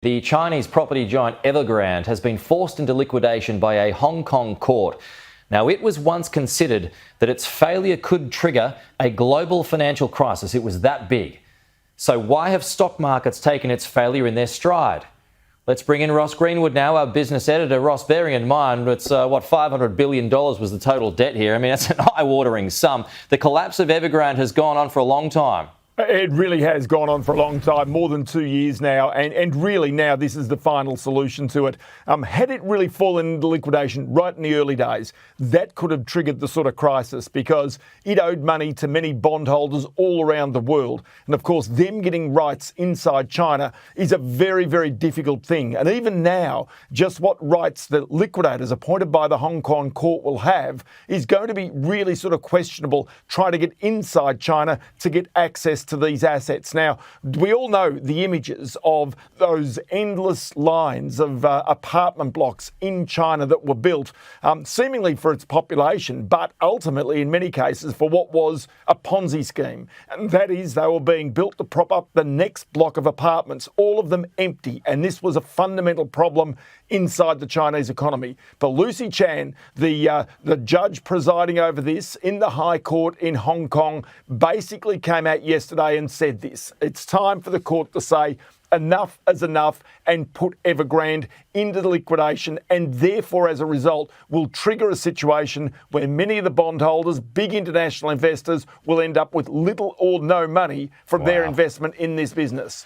The Chinese property giant Evergrande has been forced into liquidation by a Hong Kong court. Now, it was once considered that its failure could trigger a global financial crisis. It was that big. So why have stock markets taken its failure in their stride? Let's bring in Ross Greenwood now, our business editor. Ross, bearing in mind it's $500 billion was the total debt here. I mean, that's an eye-watering sum. The collapse of Evergrande has gone on for a long time. It really has gone on for a long time, more than 2 years now, and really now this is the final solution to it. Had it really fallen into liquidation right in the early days, that could have triggered the sort of crisis because it owed money to many bondholders all around the world. And of course, them getting rights inside China is a very, very difficult thing. And even now, just what rights the liquidators appointed by the Hong Kong court will have is going to be really sort of questionable, trying to get inside China to get access to these assets. Now, we all know the images of those endless lines of apartment blocks in China that were built, seemingly for its population, but ultimately, in many cases, for what was a Ponzi scheme. And that is, they were being built to prop up the next block of apartments, all of them empty. And this was a fundamental problem inside the Chinese economy. But Lucy Chan, the judge presiding over this in the High Court in Hong Kong, basically came out yesterday and said this. It's time for the court to say enough is enough and put Evergrande into the liquidation, and therefore, as a result, will trigger a situation where many of the bondholders, big international investors, will end up with little or no money from their investment in this business.